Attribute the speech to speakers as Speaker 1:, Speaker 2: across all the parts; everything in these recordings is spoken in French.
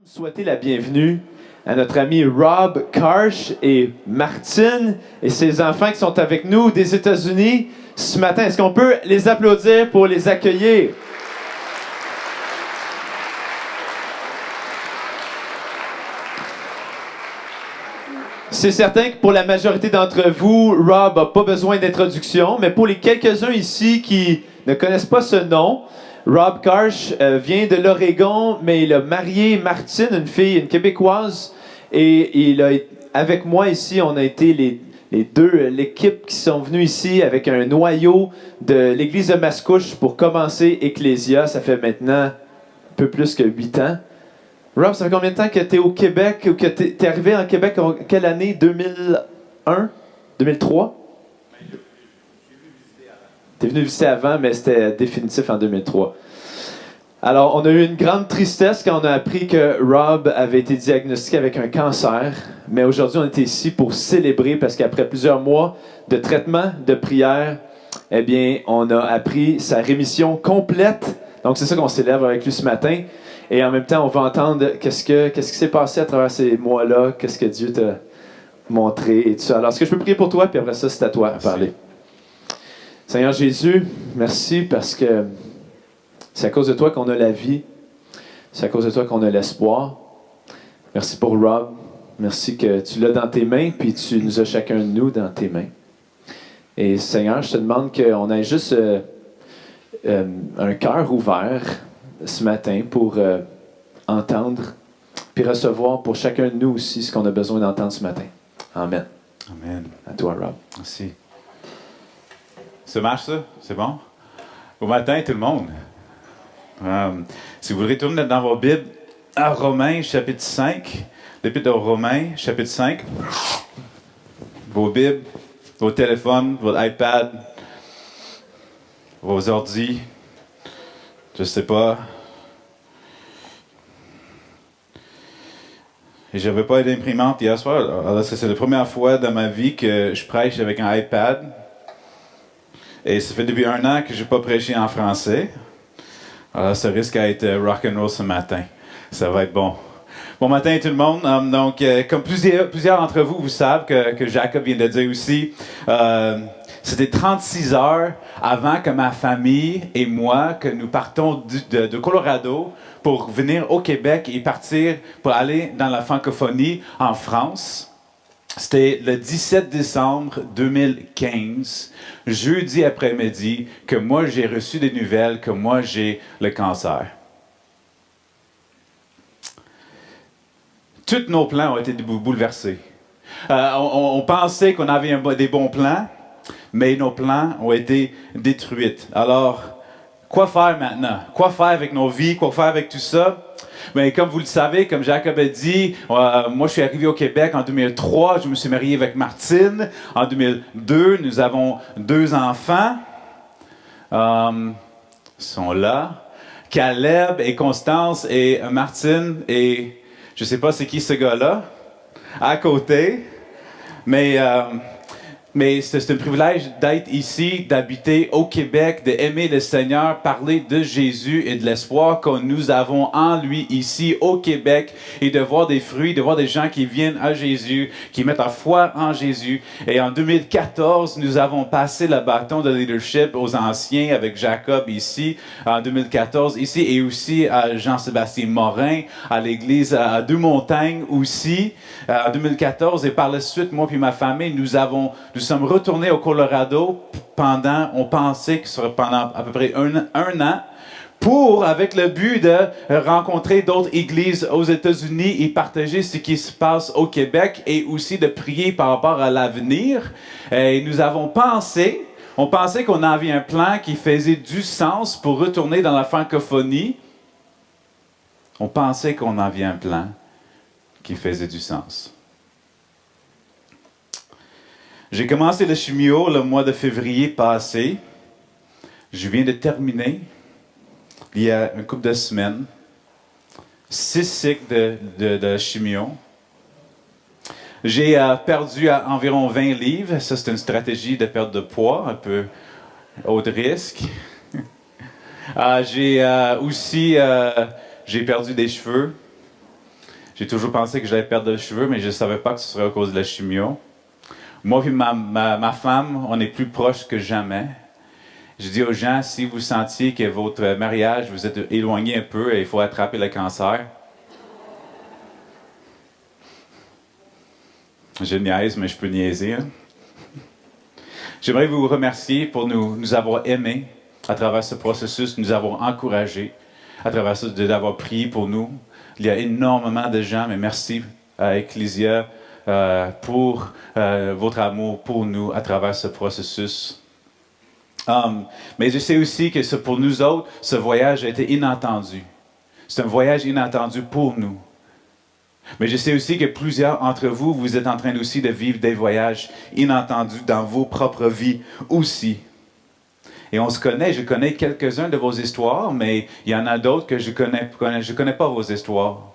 Speaker 1: Souhaiter la bienvenue à notre ami Rob Karsh et Martine et ses enfants qui sont avec nous des États-Unis ce matin. Est-ce qu'on peut les applaudir pour les accueillir? C'est certain que pour la majorité d'entre vous, Rob n'a pas besoin d'introduction, mais pour les quelques-uns ici qui ne connaissent pas ce nom, Rob Karsh vient de l'Oregon, mais il a marié Martine, une fille, une Québécoise, et avec moi ici, on a été les deux, l'équipe qui sont venus ici avec un noyau de l'église de Mascouche pour commencer Ecclésia. Ça fait maintenant un peu plus que 8 ans. Rob, ça fait combien de temps que tu es au Québec ou que tu es arrivé en Québec en quelle année? 2001? 2003? Tu es venu visiter avant, mais c'était définitif en 2003. Alors, on a eu une grande tristesse quand on a appris que Rob avait été diagnostiqué avec un cancer. Mais aujourd'hui, on était ici pour célébrer parce qu'après plusieurs mois de traitement, de prière, eh bien, on a appris sa rémission complète. Donc, c'est ça qu'on célèbre avec lui ce matin. Et en même temps, on va entendre qu'est-ce qui s'est passé à travers ces mois-là, qu'est-ce que Dieu t'a montré et tout ça. Alors, est-ce que je peux prier pour toi, puis après ça, c'est à toi à parler. Seigneur Jésus, merci parce que c'est à cause de toi qu'on a la vie. C'est à cause de toi qu'on a l'espoir. Merci pour Rob. Merci que tu l'as dans tes mains, puis tu nous as chacun de nous dans tes mains. Et Seigneur, je te demande qu'on ait juste un cœur ouvert ce matin pour entendre, puis recevoir pour chacun de nous aussi ce qu'on a besoin d'entendre ce matin. Amen.
Speaker 2: Amen.
Speaker 1: À toi, Rob.
Speaker 2: Merci. Ça marche, ça? C'est bon? Bon matin, tout le monde. Si vous voulez retourner dans vos Bibles, à Romains, chapitre 5, l'Épître aux Romains, chapitre 5, vos Bibles, vos téléphones, votre iPad, vos ordi, je sais pas. Et je n'avais pas d'imprimante hier soir. Alors, c'est la première fois dans ma vie que je prêche avec un iPad. Et ça fait depuis 1 an que je n'ai pas prêché en français. Alors, ça risque d'être rock'n'roll ce matin. Ça va être bon. Bon matin tout le monde. Comme plusieurs d'entre vous, vous savez que Jacob vient de dire aussi, c'était 36 heures avant que ma famille et moi, que nous partons de Colorado pour venir au Québec et partir pour aller dans la francophonie en France. C'était le 17 décembre 2015, jeudi après-midi, que moi j'ai reçu des nouvelles que moi j'ai le cancer. Tous nos plans ont été bouleversés. On pensait qu'on avait des bons plans, mais nos plans ont été détruits. Alors, quoi faire maintenant? Quoi faire avec nos vies? Quoi faire avec tout ça? Mais comme vous le savez, comme Jacob a dit, moi je suis arrivé au Québec en 2003, je me suis marié avec Martine. En 2002, nous avons 2 enfants. Ils sont là. Caleb et Constance et Martine et je ne sais pas c'est qui ce gars-là, à côté. Mais c'est un privilège d'être ici, d'habiter au Québec, d'aimer le Seigneur, parler de Jésus et de l'espoir que nous avons en lui ici au Québec et de voir des fruits, de voir des gens qui viennent à Jésus, qui mettent leur foi en Jésus. Et en 2014, nous avons passé le bâton de leadership aux anciens avec Jacob ici, en 2014 ici, et aussi à Jean-Sébastien Morin, à l'église à Deux-Montagnes aussi, en 2014. Et par la suite, moi puis ma famille, nous sommes retournés au Colorado on pensait que ce serait pendant à peu près un an, avec le but de rencontrer d'autres églises aux États-Unis et partager ce qui se passe au Québec et aussi de prier par rapport à l'avenir. Et nous avons on pensait qu'on avait un plan qui faisait du sens pour retourner dans la francophonie. On pensait qu'on avait un plan qui faisait du sens. J'ai commencé le chimio le mois de février passé. Je viens de terminer, il y a une couple de semaines, 6 cycles de chimio. J'ai perdu environ 20 livres. Ça, c'est une stratégie de perte de poids, un peu haut de risque. J'ai perdu des cheveux. J'ai toujours pensé que j'allais perdre des cheveux, mais je ne savais pas que ce serait à cause de la chimio. Moi et ma femme, on est plus proches que jamais. Je dis aux gens, si vous sentiez que votre mariage, vous êtes éloigné un peu et il faut attraper le cancer. Je niaise, mais je peux niaiser. Hein? J'aimerais vous remercier pour nous avoir aimés à travers ce processus, nous avoir encouragés à travers ça, d'avoir prié pour nous. Il y a énormément de gens, mais merci à Ecclesia pour votre amour pour nous à travers ce processus. Mais je sais aussi que pour nous autres, ce voyage a été inattendu. C'est un voyage inattendu pour nous. Mais je sais aussi que plusieurs d'entre vous, vous êtes en train aussi de vivre des voyages inattendus dans vos propres vies aussi. Et on se connaît, je connais quelques-uns de vos histoires, mais il y en a d'autres que je connais pas vos histoires.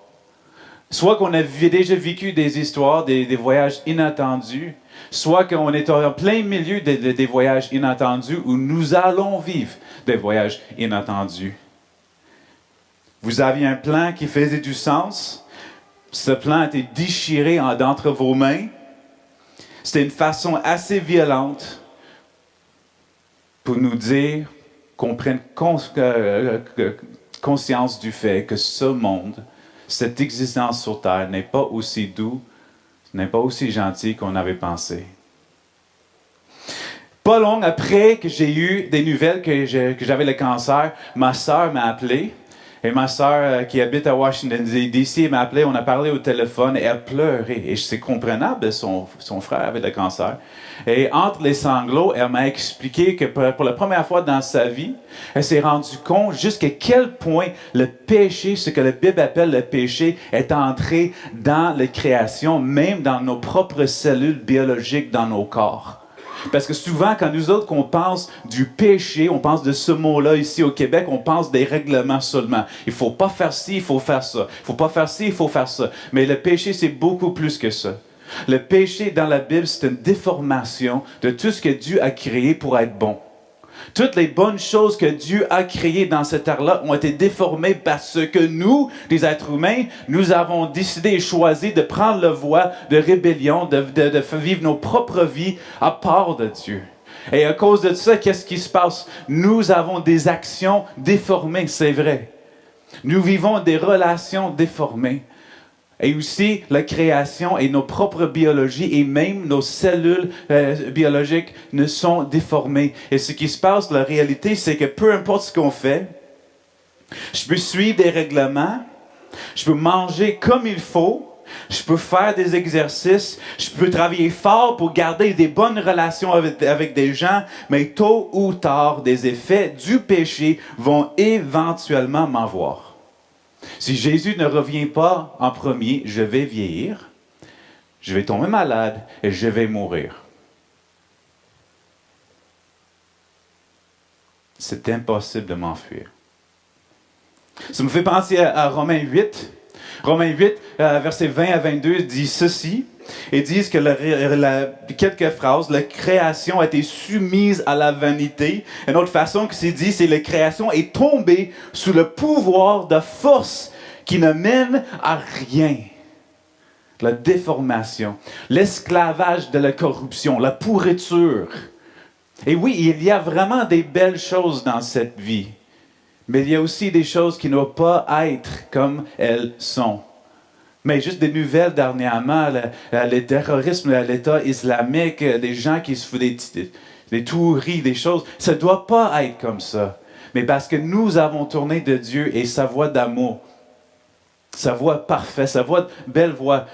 Speaker 2: Soit qu'on a déjà vécu des histoires, des voyages inattendus, soit qu'on est en plein milieu des voyages inattendus où nous allons vivre des voyages inattendus. Vous aviez un plan qui faisait du sens. Ce plan a été déchiré d'entre vos mains. C'était une façon assez violente pour nous dire qu'on prenne conscience du fait que ce monde, cette existence sur Terre n'est pas aussi doux, n'est pas aussi gentil qu'on avait pensé. Pas long après que j'ai eu des nouvelles que j'avais le cancer, ma sœur m'a appelé. Et ma sœur qui habite à Washington D.C. m'a appelé, on a parlé au téléphone et elle pleurait. Et c'est comprenable, son frère avait le cancer. Et entre les sanglots, elle m'a expliqué que pour la première fois dans sa vie, elle s'est rendue compte jusqu'à quel point le péché, ce que la Bible appelle le péché, est entré dans la création, même dans nos propres cellules biologiques dans nos corps. Parce que souvent, quand nous autres, qu'on pense du péché, on pense de ce mot-là ici au Québec, on pense des règlements seulement. Il ne faut pas faire ci, il faut faire ça. Il ne faut pas faire ci, il faut faire ça. Mais le péché, c'est beaucoup plus que ça. Le péché dans la Bible, c'est une déformation de tout ce que Dieu a créé pour être bon. Toutes les bonnes choses que Dieu a créées dans cette terre-là ont été déformées parce que nous, les êtres humains, nous avons décidé et choisi de prendre la voie de rébellion, de vivre nos propres vies à part de Dieu. Et à cause de ça, qu'est-ce qui se passe? Nous avons des actions déformées, c'est vrai. Nous vivons des relations déformées. Et aussi, la création et nos propres biologies et même nos cellules biologiques ne sont déformées. Et ce qui se passe, la réalité, c'est que peu importe ce qu'on fait, je peux suivre des règlements, je peux manger comme il faut, je peux faire des exercices, je peux travailler fort pour garder des bonnes relations avec des gens, mais tôt ou tard, des effets du péché vont éventuellement m'avoir. Si Jésus ne revient pas en premier, je vais vieillir, je vais tomber malade et je vais mourir. C'est impossible de m'enfuir. Ça me fait penser à Romains 8. Romains 8, versets 20 à 22, dit ceci. Ils disent que quelques phrases, la création a été soumise à la vanité. Une autre façon que c'est dit, c'est que la création est tombée sous le pouvoir de force qui ne mène à rien. La déformation, l'esclavage de la corruption, la pourriture. Et oui, il y a vraiment des belles choses dans cette vie. Mais il y a aussi des choses qui ne doivent pas être comme elles sont. Mais juste des nouvelles dernièrement, le terrorisme, l'État islamique, des gens qui se font des toueries, des choses, ça ne doit pas être comme ça. Mais parce que nous avons tourné de Dieu et sa voix d'amour, sa voix parfaite, sa voix belle voix,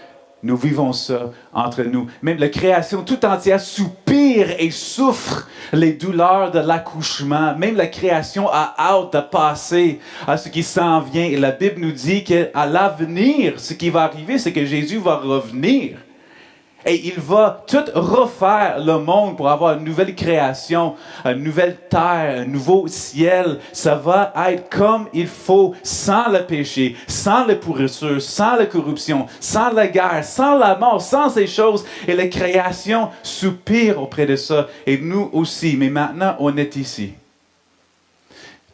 Speaker 2: nous vivons ça entre nous. Même la création tout entière soupire et souffre les douleurs de l'accouchement. Même la création a hâte de passer à ce qui s'en vient. Et la Bible nous dit qu'à l'avenir, ce qui va arriver, c'est que Jésus va revenir. Et il va tout refaire le monde pour avoir une nouvelle création, une nouvelle terre, un nouveau ciel. Ça va être comme il faut, sans le péché, sans la pourriture, sans la corruption, sans la guerre, sans la mort, sans ces choses. Et la création soupire auprès de ça. Et nous aussi. Mais maintenant, on est ici.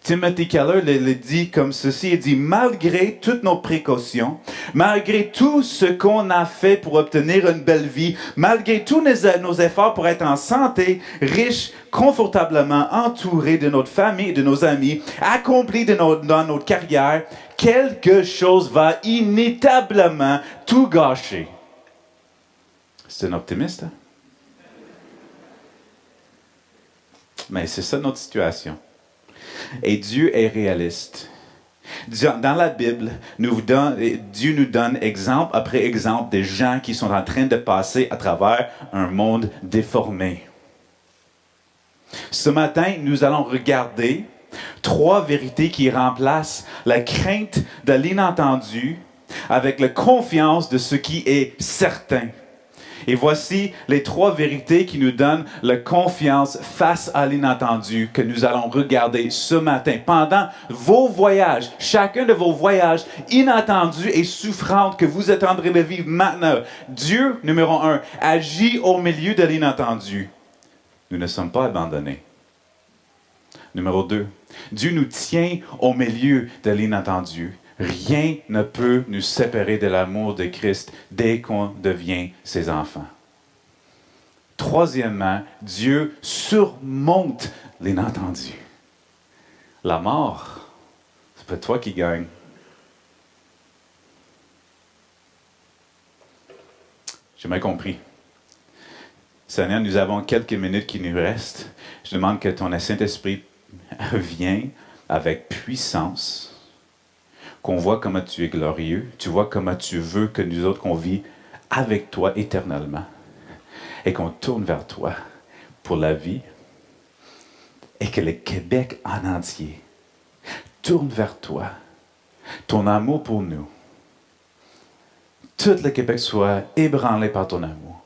Speaker 2: Timothy Keller le dit comme ceci, il dit « Malgré toutes nos précautions, malgré tout ce qu'on a fait pour obtenir une belle vie, malgré tous nos efforts pour être en santé, riches, confortablement entourés de notre famille, de nos amis, accomplis dans notre carrière, quelque chose va inévitablement tout gâcher. » C'est un optimiste, hein? Mais c'est ça notre situation. Et Dieu est réaliste. Dans la Bible, Dieu nous donne exemple après exemple des gens qui sont en train de passer à travers un monde déformé. Ce matin, nous allons regarder 3 vérités qui remplacent la crainte de l'inattendu avec la confiance de ce qui est certain. Et voici les 3 vérités qui nous donnent la confiance face à l'inattendu que nous allons regarder ce matin. Pendant vos voyages, chacun de vos voyages inattendus et souffrants que vous êtes en train de vivre maintenant, Dieu, numéro 1, agit au milieu de l'inattendu. Nous ne sommes pas abandonnés. Numéro 2, Dieu nous tient au milieu de l'inattendu. Rien ne peut nous séparer de l'amour de Christ dès qu'on devient ses enfants. Troisièmement, Dieu surmonte l'inattendu. La mort, c'est pas toi qui gagne. J'ai mal compris. Seigneur, nous avons quelques minutes qui nous restent. Je demande que ton Saint-Esprit vienne avec puissance, qu'on voit comment tu es glorieux, tu vois comment tu veux que nous autres qu'on vit avec toi éternellement et qu'on tourne vers toi pour la vie et que le Québec en entier tourne vers toi, ton amour pour nous. Tout le Québec soit ébranlé par ton amour.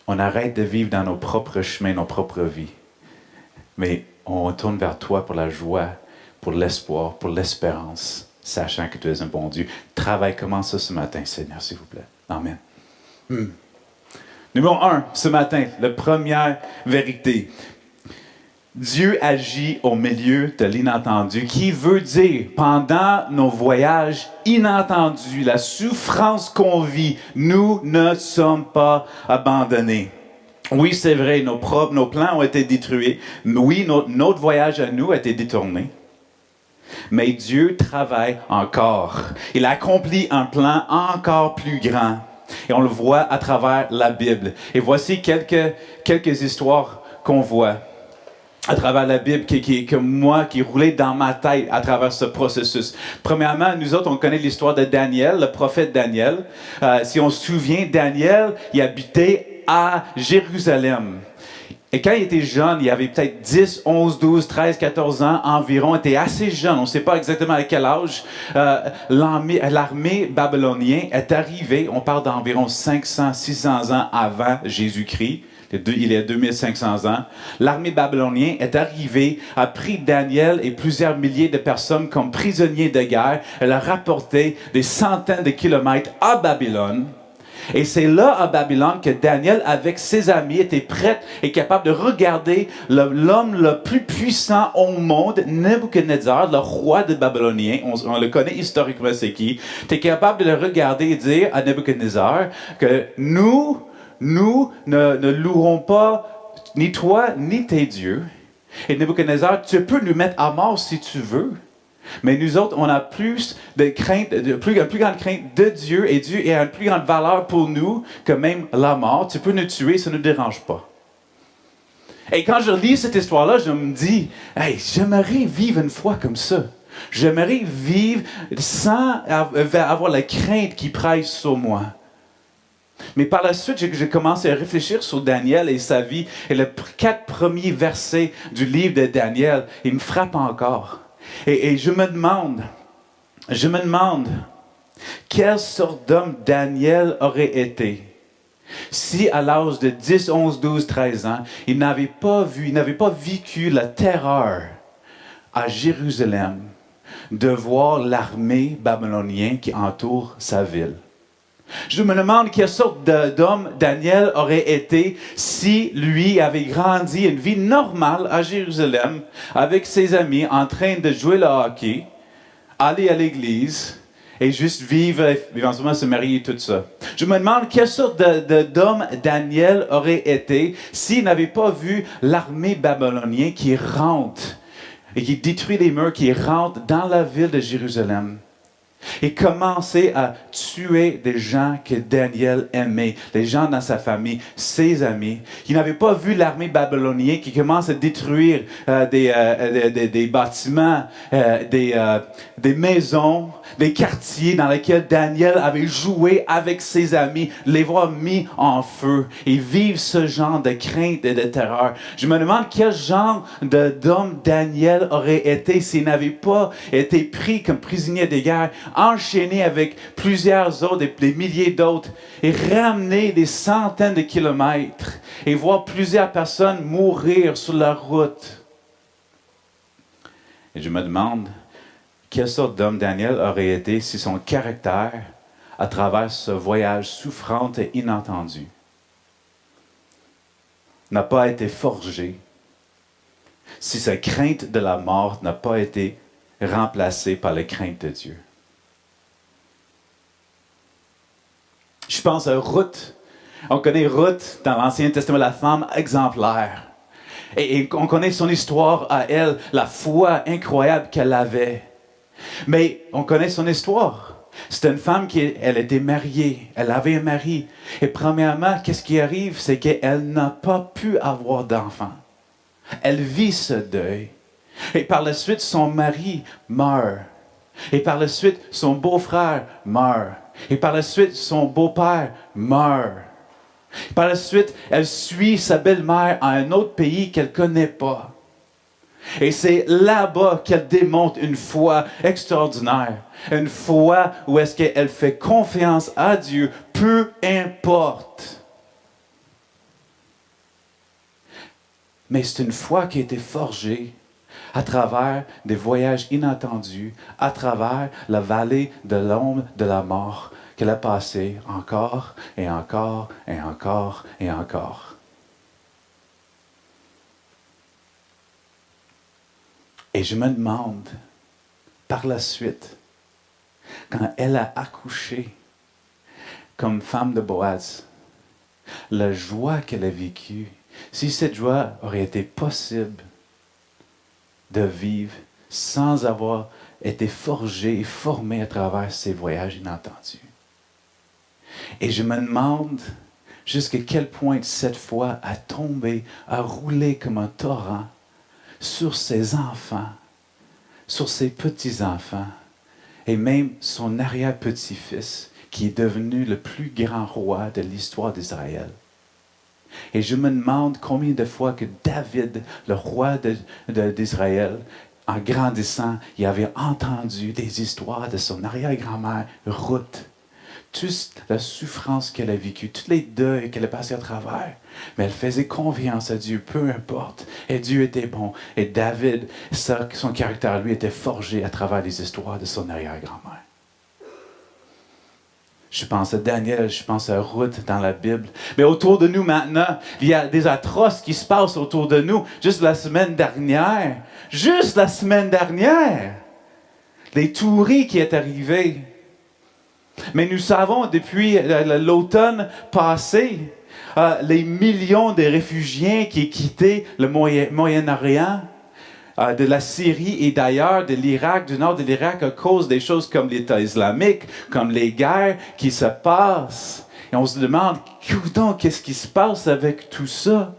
Speaker 2: On arrête de vivre dans nos propres chemins, nos propres vies, mais on tourne vers toi pour la joie, pour l'espoir, pour l'espérance, sachant que tu es un bon Dieu. Travaille comme ça ce matin, Seigneur, s'il vous plaît. Amen. Numéro 1, ce matin, la première vérité. Dieu agit au milieu de l'inattendu, qui veut dire, pendant nos voyages inattendus, la souffrance qu'on vit, nous ne sommes pas abandonnés. Oui, c'est vrai, nos plans ont été détruits. Oui, notre voyage à nous a été détourné. Mais Dieu travaille encore. Il accomplit un plan encore plus grand. Et on le voit à travers la Bible. Et voici quelques histoires qu'on voit à travers la Bible qui roulait dans ma tête à travers ce processus. Premièrement, nous autres, on connaît l'histoire de Daniel, le prophète Daniel. Si on se souvient, Daniel, il habitait à Jérusalem. Et quand il était jeune, il avait peut-être 10, 11, 12, 13, 14 ans environ. Il était assez jeune, on ne sait pas exactement à quel âge. L'armée babylonienne est arrivée, on parle d'environ 500, 600 ans avant Jésus-Christ. Il y a 2500 ans. L'armée babylonienne est arrivée, a pris Daniel et plusieurs milliers de personnes comme prisonniers de guerre. Elle a rapporté des centaines de kilomètres à Babylone. Et c'est là, à Babylone, que Daniel, avec ses amis, était prêt et capable de regarder l'homme le plus puissant au monde, Nebuchadnezzar, le roi des Babyloniens. On le connaît historiquement, c'est qui. Tu es capable de le regarder et dire à Nebuchadnezzar que nous ne louerons pas ni toi, ni tes dieux. Et Nebuchadnezzar, tu peux nous mettre à mort si tu veux. Mais nous autres, on a plus de crainte, plus grande crainte de Dieu, et Dieu a une plus grande valeur pour nous que même la mort. Tu peux nous tuer, ça ne nous dérange pas. Et quand je lis cette histoire-là, je me dis, hey, j'aimerais vivre une foi comme ça. J'aimerais vivre sans avoir la crainte qui presse sur moi. Mais par la suite, j'ai commencé à réfléchir sur Daniel et sa vie. Et les 4 premiers versets du livre de Daniel, ils me frappent encore. Et je me demande, quelle sorte d'homme Daniel aurait été si à l'âge de 10, 11, 12, 13 ans, il n'avait pas vécu la terreur à Jérusalem de voir l'armée babylonienne qui entoure sa ville. Je me demande quelle sorte d'homme Daniel aurait été si lui avait grandi une vie normale à Jérusalem avec ses amis en train de jouer le hockey, aller à l'église et juste vivre, éventuellement se marier et tout ça. Je me demande quelle sorte d'homme Daniel aurait été s'il n'avait pas vu l'armée babylonienne qui rentre et qui détruit les murs, qui rentre dans la ville de Jérusalem. Et commencer à tuer des gens que Daniel aimait, les gens dans sa famille, ses amis. Il n'avait pas vu l'armée babylonienne qui commence à détruire des bâtiments, des maisons, des quartiers dans lesquels Daniel avait joué avec ses amis, les voir mis en feu et vivre ce genre de crainte et de terreur. Je me demande quel genre d'homme Daniel aurait été s'il n'avait pas été pris comme prisonnier de guerre, enchaîné avec plusieurs autres, des milliers d'autres, et ramené des centaines de kilomètres, et voir plusieurs personnes mourir sur la route. Et je me demande quelle sorte d'homme Daniel aurait été si son caractère, à travers ce voyage souffrant et inattendu, n'a pas été forgé, si sa crainte de la mort n'a pas été remplacée par la crainte de Dieu. Je pense à Ruth. On connaît Ruth dans l'Ancien Testament, la femme exemplaire. Et on connaît son histoire à elle, la foi incroyable qu'elle avait. Mais on connaît son histoire. C'était une femme elle était mariée, elle avait un mari. Et premièrement, qu'est-ce qui arrive? C'est qu'elle n'a pas pu avoir d'enfant. Elle vit ce deuil. Et par la suite, son mari meurt. Et par la suite, son beau-frère meurt. Et par la suite, son beau-père meurt. Par la suite, elle suit sa belle-mère à un autre pays qu'elle ne connaît pas. Et c'est là-bas qu'elle démontre une foi extraordinaire. Une foi où est-ce qu'elle fait confiance à Dieu, peu importe. Mais c'est une foi qui a été forgée à travers des voyages inattendus, à travers la vallée de l'ombre de la mort qu'elle a passé encore et encore et encore et encore. Et je me demande, par la suite, quand elle a accouché comme femme de Boaz, la joie qu'elle a vécue, si cette joie aurait été possible de vivre sans avoir été forgée et formée à travers ces voyages inattendus. Et je me demande jusqu'à quel point cette foi a tombé, a roulé comme un torrent sur ses enfants, sur ses petits-enfants, et même son arrière-petit-fils, qui est devenu le plus grand roi de l'histoire d'Israël. Et je me demande combien de fois que David, le roi d'Israël, en grandissant, il avait entendu des histoires de son arrière-grand-mère, Ruth. Toute la souffrance qu'elle a vécue, tous les deuils qu'elle a passés à travers. Mais elle faisait confiance à Dieu, peu importe. Et Dieu était bon. Et David, son caractère, lui, était forgé à travers les histoires de son arrière-grand-mère. Je pense à Daniel, je pense à Ruth dans la Bible. Mais autour de nous maintenant, il y a des atroces qui se passent autour de nous. Juste la semaine dernière, les touris qui est arrivé. Mais nous savons depuis l'automne passé, les millions de réfugiés qui quittaient le Moyen-Orient, de la Syrie et d'ailleurs de l'Irak, du nord de l'Irak, à cause des choses comme l'État islamique, comme les guerres qui se passent. Et on se demande, qu'est-ce qui se passe avec tout ça?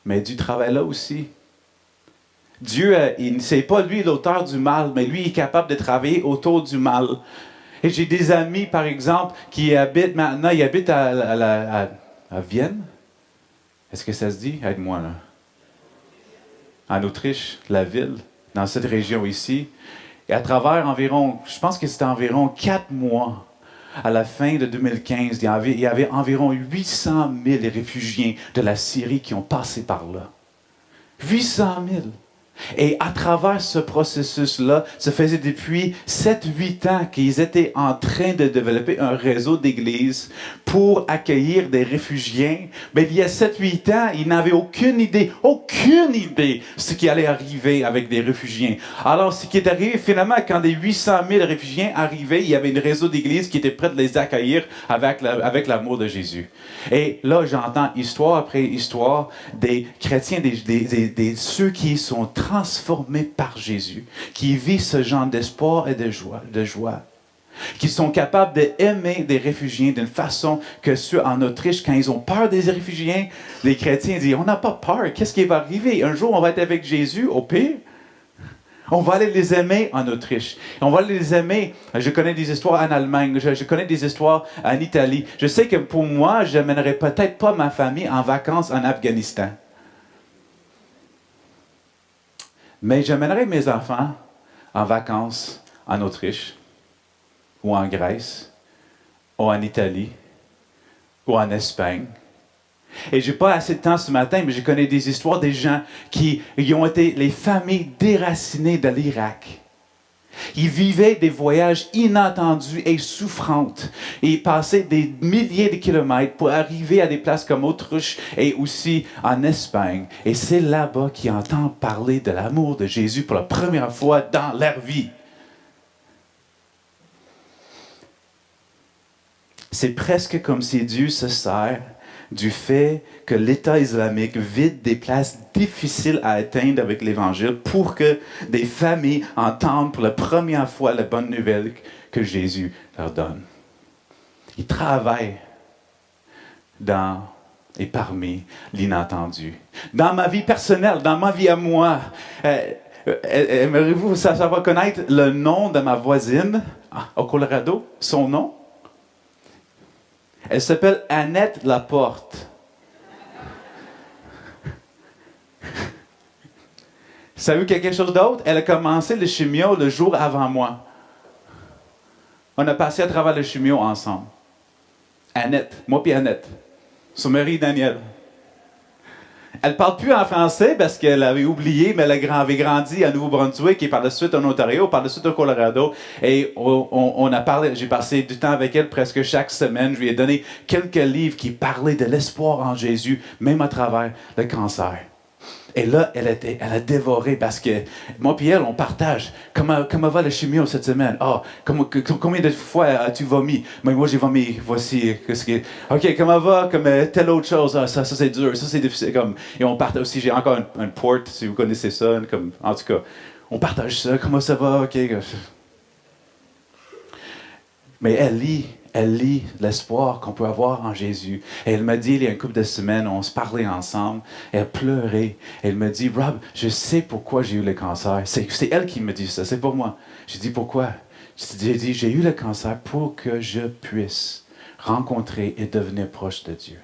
Speaker 2: Mais Dieu travaille là aussi. Dieu, c'est pas lui l'auteur du mal, mais lui est capable de travailler autour du mal. Et j'ai des amis, par exemple, qui habitent maintenant, ils habitent à Vienne. Est-ce que ça se dit? Aide-moi là. En Autriche, la ville, dans cette région ici. Et à travers environ, je pense que c'était environ 4 mois, à la fin de 2015, il y avait environ 800 000 réfugiés de la Syrie qui ont passé par là. 800 000. Et à travers ce processus-là, ça faisait depuis 7-8 ans qu'ils étaient en train de développer un réseau d'églises pour accueillir des réfugiés. Mais il y a 7-8 ans, ils n'avaient aucune idée ce qui allait arriver avec des réfugiés. Alors, ce qui est arrivé finalement, quand les 800 000 réfugiés arrivaient, il y avait un réseau d'églises qui était prêt de les accueillir avec l'amour de Jésus. Et là, j'entends histoire après histoire des chrétiens, ceux qui sont transformés par Jésus, qui vivent ce genre d'espoir et de joie, qui sont capables d'aimer des réfugiés d'une façon que ceux en Autriche, quand ils ont peur des réfugiés, les chrétiens disent, on n'a pas peur, qu'est-ce qui va arriver? Un jour, on va être avec Jésus, au pire. On va aller les aimer en Autriche. On va les aimer. Je connais des histoires en Allemagne. Je connais des histoires en Italie. Je sais que pour moi, je n'amènerai peut-être pas ma famille en vacances en Afghanistan. Mais j'amènerai mes enfants en vacances en Autriche, ou en Grèce, ou en Italie, ou en Espagne. Et je n'ai pas assez de temps ce matin, mais je connais des histoires des gens qui ont été les familles déracinées de l'Irak. Ils vivaient des voyages inattendus et souffrantes. Et ils passaient des milliers de kilomètres pour arriver à des places comme Autriche et aussi en Espagne. Et c'est là-bas qu'ils entendent parler de l'amour de Jésus pour la première fois dans leur vie. C'est presque comme si Dieu se sert du fait que l'État islamique vide des places difficiles à atteindre avec l'Évangile pour que des familles entendent pour la première fois la bonne nouvelle que Jésus leur donne. Ils travaillent dans et parmi l'inattendu. Dans ma vie personnelle, dans ma vie à moi, aimeriez-vous savoir connaître le nom de ma voisine au Colorado, son nom? Elle s'appelle Annette Laporte. Savez-vous quelque chose d'autre? Elle a commencé le chimio le jour avant moi. On a passé à travers le chimio ensemble. Annette, moi puis Annette. Son mari Daniel. Elle ne parle plus en français parce qu'elle avait oublié, mais elle avait grandi à Nouveau-Brunswick et par la suite en Ontario, par la suite au Colorado. Et on a parlé, j'ai passé du temps avec elle presque chaque semaine. Je lui ai donné quelques livres qui parlaient de l'espoir en Jésus, même à travers le cancer. Et là, elle a dévoré parce que moi et elle, on partage. Comment va le chimio cette semaine? Combien de fois as-tu vomi? Mais moi, j'ai vomi. Voici. OK, comment va? Comme telle autre chose. Ça c'est dur. Ça, c'est difficile. Et on partage aussi. J'ai encore un port, si vous connaissez ça. En tout cas, on partage ça. Comment ça va? OK. Mais elle lit l'espoir qu'on peut avoir en Jésus. Et elle m'a dit, il y a une couple de semaines, on se parlait ensemble, elle pleurait. Elle me dit, Rob, je sais pourquoi j'ai eu le cancer. C'est elle qui me dit ça, c'est pas moi. J'ai dit, pourquoi? J'ai dit, j'ai eu le cancer pour que je puisse rencontrer et devenir proche de Dieu.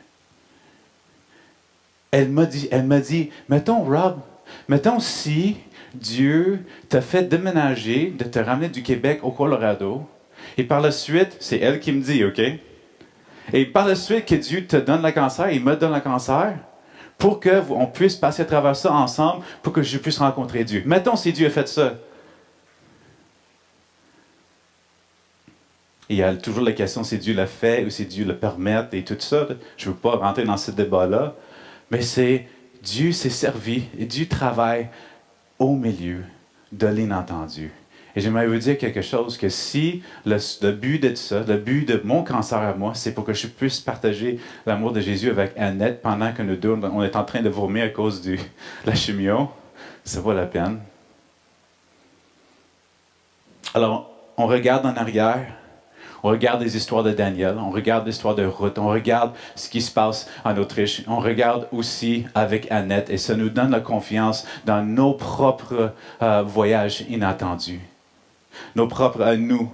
Speaker 2: Elle m'a dit, mettons, Rob, si Dieu t'a fait déménager, de te ramener du Québec au Colorado, et par la suite, c'est elle qui me dit, OK? Et par la suite, que Dieu te donne le cancer, il me donne le cancer, pour qu'on puisse passer à travers ça ensemble, pour que je puisse rencontrer Dieu. Mettons si Dieu a fait ça. Il y a toujours la question si Dieu l'a fait ou si Dieu le permet et tout ça. Je ne veux pas rentrer dans ce débat-là. Mais Dieu s'est servi et Dieu travaille au milieu de l'inattendu. Et j'aimerais vous dire quelque chose, que si le but de ça, le but de mon cancer à moi, c'est pour que je puisse partager l'amour de Jésus avec Annette pendant que nous deux, on est en train de vomir à cause de la chimio, ça vaut la peine. Alors, on regarde en arrière, on regarde les histoires de Daniel, on regarde l'histoire de Ruth, on regarde ce qui se passe en Autriche, on regarde aussi avec Annette, et ça nous donne la confiance dans nos propres voyages inattendus. Nos propres à nous.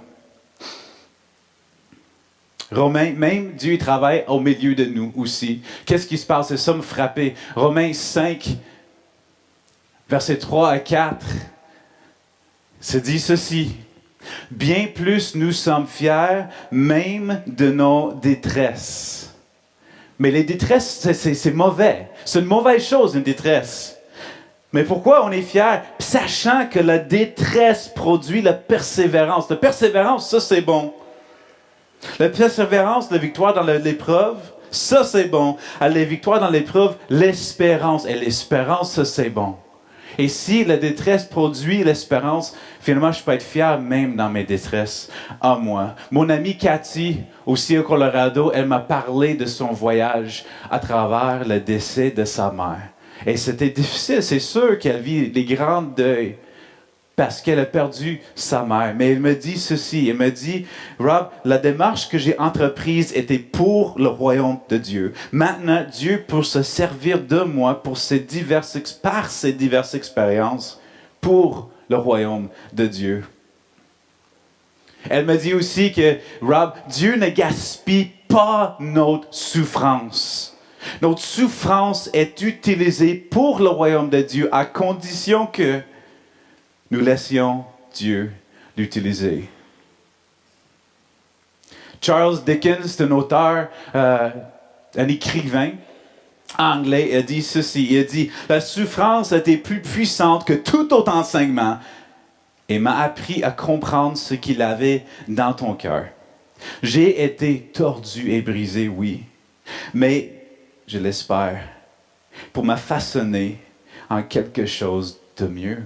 Speaker 2: Romains, même Dieu travaille au milieu de nous aussi. Qu'est-ce qui se passe? Nous sommes frappés. Romains 5, versets 3 à 4, se dit ceci. Bien plus nous sommes fiers même de nos détresses. Mais les détresses, c'est mauvais. C'est une mauvaise chose, une détresse. Mais pourquoi on est fier? Sachant que la détresse produit la persévérance. La persévérance, ça c'est bon. La persévérance, la victoire dans l'épreuve, ça c'est bon. La victoire dans l'épreuve, l'espérance. Et l'espérance, ça c'est bon. Et si la détresse produit l'espérance, finalement, je peux être fier même dans mes détresses à moi. Mon amie Cathy, aussi au Colorado, elle m'a parlé de son voyage à travers le décès de sa mère. Et c'était difficile, c'est sûr qu'elle vit des grands deuils parce qu'elle a perdu sa mère. Mais elle me dit ceci, elle me dit, Rob, la démarche que j'ai entreprise était pour le royaume de Dieu. Maintenant, Dieu, pour se servir de moi, par ses diverses expériences, pour le royaume de Dieu. Elle me dit aussi que, Rob, Dieu ne gaspille pas notre souffrance. Notre souffrance est utilisée pour le royaume de Dieu à condition que nous laissions Dieu l'utiliser. Charles Dickens, un auteur, un écrivain anglais, a dit ceci. Il a dit, la souffrance était plus puissante que tout autre enseignement et m'a appris à comprendre ce qu'il avait dans ton cœur. J'ai été tordu et brisé, oui, mais je l'espère, pour me façonner en quelque chose de mieux.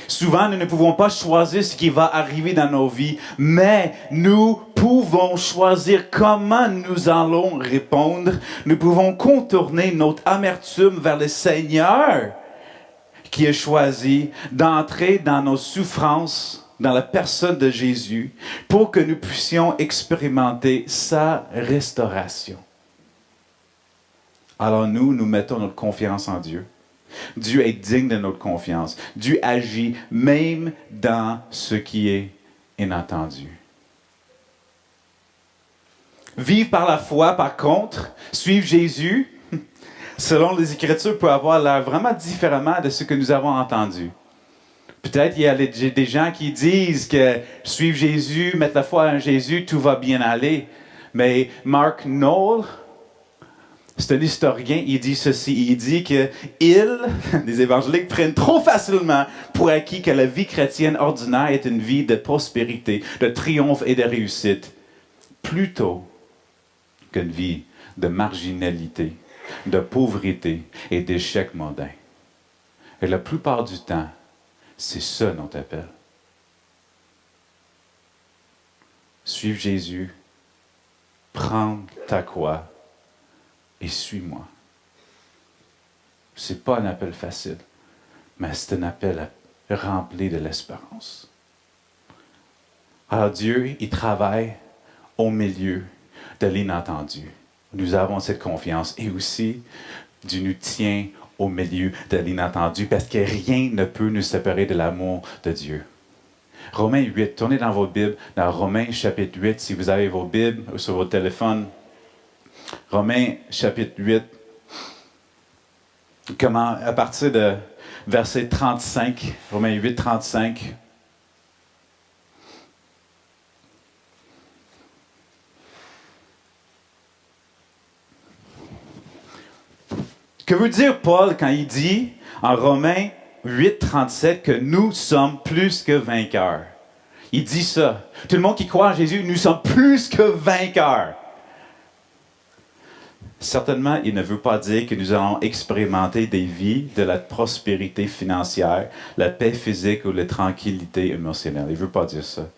Speaker 2: Souvent, nous ne pouvons pas choisir ce qui va arriver dans nos vies, mais nous pouvons choisir comment nous allons répondre. Nous pouvons contourner notre amertume vers le Seigneur qui a choisi d'entrer dans nos souffrances, dans la personne de Jésus, pour que nous puissions expérimenter sa restauration. Alors nous mettons notre confiance en Dieu. Dieu est digne de notre confiance. Dieu agit même dans ce qui est inattendu. Vivre par la foi, par contre, suivre Jésus, selon les Écritures, peut avoir l'air vraiment différemment de ce que nous avons entendu. Peut-être il y a des gens qui disent que suivre Jésus, mettre la foi en Jésus, tout va bien aller. Mais Mark Noll, c'est un historien, il dit ceci, il dit que les évangéliques, prennent trop facilement pour acquis que la vie chrétienne ordinaire est une vie de prospérité, de triomphe et de réussite, plutôt qu'une vie de marginalité, de pauvreté et d'échec mondain. Et la plupart du temps, c'est ça notre appel. Suivre Jésus, prendre ta croix, et suis-moi. Ce n'est pas un appel facile, mais c'est un appel rempli de l'espérance. Alors Dieu, il travaille au milieu de l'inattendu. Nous avons cette confiance et aussi Dieu nous tient au milieu de l'inattendu parce que rien ne peut nous séparer de l'amour de Dieu. Romains 8, tournez dans vos Bibles, dans Romains chapitre 8, si vous avez vos Bibles ou sur votre téléphone. Romains chapitre 8, à partir de verset 35, Romains 8, 35. Que veut dire Paul quand il dit en Romains 8, 37 que nous sommes plus que vainqueurs? Il dit ça. Tout le monde qui croit en Jésus, nous sommes plus que vainqueurs. Certainement, il ne veut pas dire que nous allons expérimenter des vies de la prospérité financière, la paix physique ou la tranquillité émotionnelle. Il ne veut pas dire ça.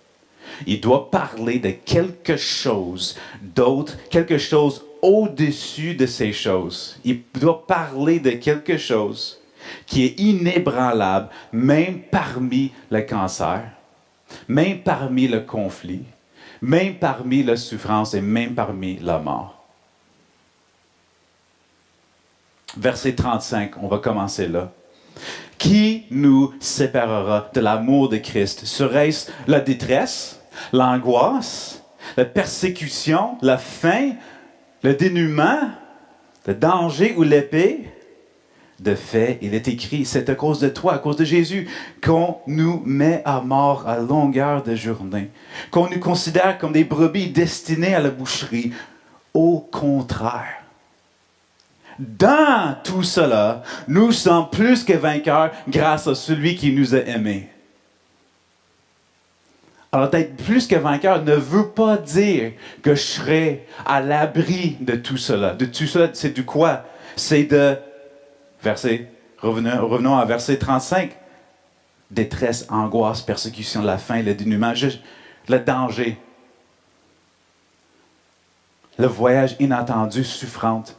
Speaker 2: Il doit parler de quelque chose d'autre, quelque chose au-dessus de ces choses. Il doit parler de quelque chose qui est inébranlable, même parmi le cancer, même parmi le conflit, même parmi la souffrance et même parmi la mort. Verset 35, on va commencer là. Qui nous séparera de l'amour de Christ? Serait-ce la détresse, l'angoisse, la persécution, la faim, le dénuement, le danger ou l'épée? De fait, il est écrit, c'est à cause de toi, à cause de Jésus, qu'on nous met à mort à longueur de journée, qu'on nous considère comme des brebis destinées à la boucherie. Au contraire, dans tout cela, nous sommes plus que vainqueurs grâce à celui qui nous a aimés. Alors, d'être plus que vainqueur ne veut pas dire que je serai à l'abri de tout cela. De tout cela, c'est du quoi? C'est de, revenons à verset 35, détresse, angoisse, persécution, la faim, le dénuement, le danger, le voyage inattendu, souffrante.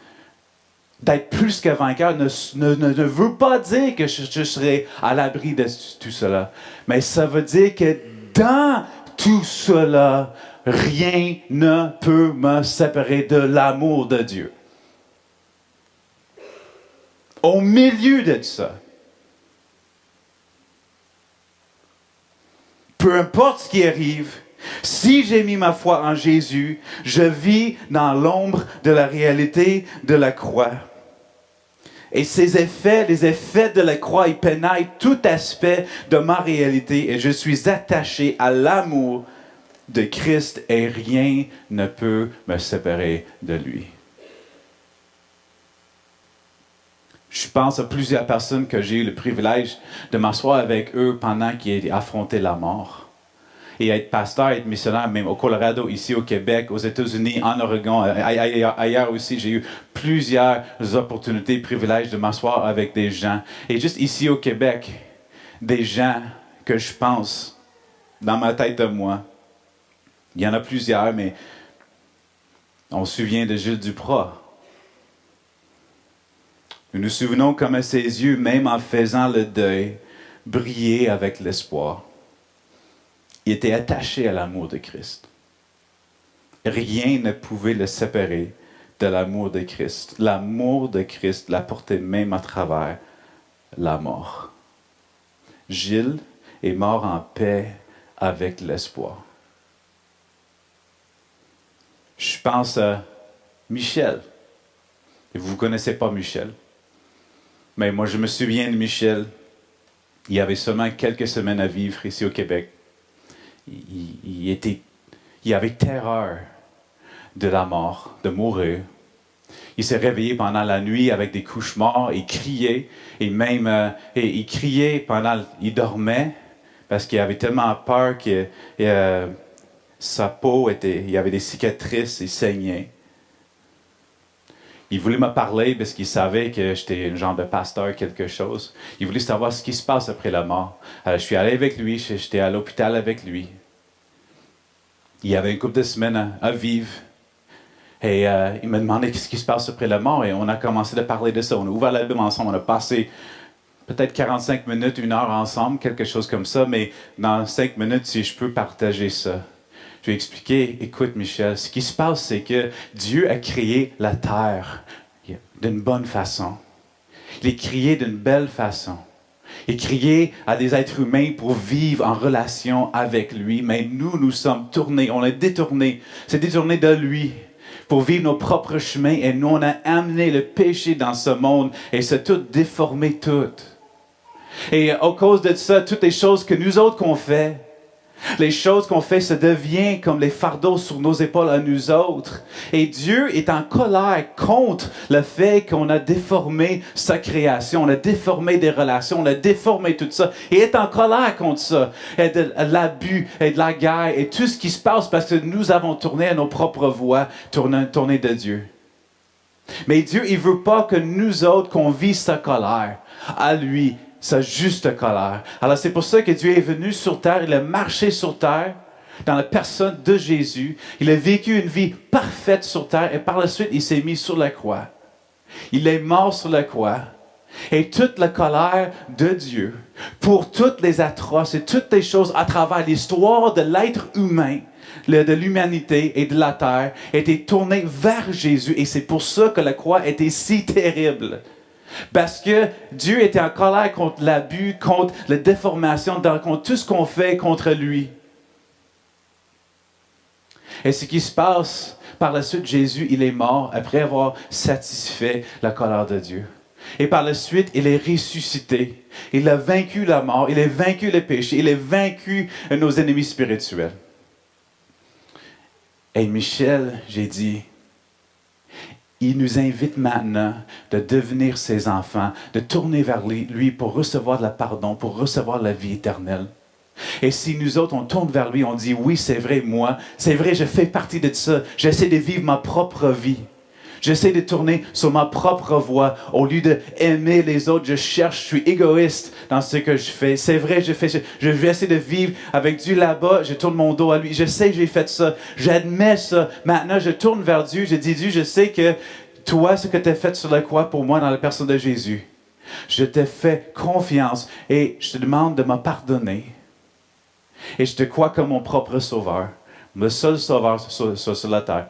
Speaker 2: D'être plus que vainqueur ne veut pas dire que je serai à l'abri de tout cela. Mais ça veut dire que dans tout cela, rien ne peut me séparer de l'amour de Dieu. Au milieu de tout ça, peu importe ce qui arrive, si j'ai mis ma foi en Jésus, je vis dans l'ombre de la réalité de la croix. Et ces effets, les effets de la croix, ils pénètrent tout aspect de ma réalité et je suis attaché à l'amour de Christ et rien ne peut me séparer de lui. Je pense à plusieurs personnes que j'ai eu le privilège de m'asseoir avec eux pendant qu'ils affrontaient la mort. Et être pasteur, être missionnaire, même au Colorado, ici au Québec, aux États-Unis, en Oregon, ailleurs aussi, j'ai eu plusieurs opportunités, privilèges de m'asseoir avec des gens. Et juste ici au Québec, des gens que je pense, dans ma tête de moi, il y en a plusieurs, mais on se souvient de Gilles Duprat. Nous nous souvenons comment ses yeux, même en faisant le deuil, brillaient avec l'espoir. Il était attaché à l'amour de Christ. Rien ne pouvait le séparer de l'amour de Christ. L'amour de Christ l'a porté même à travers la mort. Gilles est mort en paix avec l'espoir. Je pense à Michel. Et vous ne connaissez pas Michel. Mais moi, je me souviens de Michel. Il avait seulement quelques semaines à vivre ici au Québec. Il avait terreur de la mort, de mourir. Il s'est réveillé pendant la nuit avec des cauchemars, il criait, et même il criait pendant, il dormait, parce qu'il avait tellement peur que sa peau il y avait des cicatrices, il saignait. Il voulait me parler parce qu'il savait que j'étais un genre de pasteur, quelque chose. Il voulait savoir ce qui se passe après la mort. Alors, je suis allé avec lui, j'étais à l'hôpital avec lui. Il y avait une couple de semaines à vivre. Et il m'a demandé ce qui se passe après la mort. Et on a commencé à parler de ça. On a ouvert la Bible ensemble. On a passé peut-être 45 minutes, 1 heure ensemble, quelque chose comme ça. Mais dans 5 minutes, si je peux partager ça. Je vais expliquer, écoute Michel, ce qui se passe, c'est que Dieu a créé la terre d'une bonne façon. Il est créé d'une belle façon. Il est créé à des êtres humains pour vivre en relation avec lui. Mais nous sommes tournés, on est détournés. C'est détourné de lui pour vivre nos propres chemins. Et nous, on a amené le péché dans ce monde et c'est tout déformé, tout. Et à cause de ça, toutes les choses que nous autres qu'on fait, les choses qu'on fait, ça devient comme les fardeaux sur nos épaules à nous autres. Et Dieu est en colère contre le fait qu'on a déformé sa création, on a déformé des relations, on a déformé tout ça. Et est en colère contre ça, et de l'abus, et de la guerre, et tout ce qui se passe parce que nous avons tourné à nos propres voies, tourné de Dieu. Mais Dieu, il veut pas que nous autres, qu'on vit sa colère à lui, sa juste colère. Alors c'est pour ça que Dieu est venu sur terre, il a marché sur terre dans la personne de Jésus. Il a vécu une vie parfaite sur terre et par la suite il s'est mis sur la croix. Il est mort sur la croix. Et toute la colère de Dieu pour toutes les atroces et toutes les choses à travers l'histoire de l'être humain, de l'humanité et de la terre était tournée vers Jésus. Et c'est pour ça que la croix était si terrible. Parce que Dieu était en colère contre l'abus, contre la déformation, contre tout ce qu'on fait contre lui. Et ce qui se passe, par la suite, Jésus, il est mort après avoir satisfait la colère de Dieu. Et par la suite, il est ressuscité. Il a vaincu la mort, il a vaincu le péché, il a vaincu nos ennemis spirituels. Et Michel, j'ai dit, il nous invite maintenant de devenir ses enfants, de tourner vers lui pour recevoir le pardon, pour recevoir la vie éternelle. Et si nous autres, on tourne vers lui, on dit, oui, c'est vrai, moi, c'est vrai, je fais partie de ça. J'essaie de vivre ma propre vie. J'essaie de tourner sur ma propre voie. Au lieu d'aimer les autres, je suis égoïste dans ce que je fais. C'est vrai, je vais essayer de vivre avec Dieu là-bas, je tourne mon dos à lui. Je sais que j'ai fait ça, j'admets ça. Maintenant, je tourne vers Dieu, je dis, Dieu, je sais que toi, ce que tu as fait sur la croix pour moi dans la personne de Jésus, je te fais confiance et je te demande de me pardonner. Et je te crois comme mon propre sauveur, le seul sauveur sur la terre.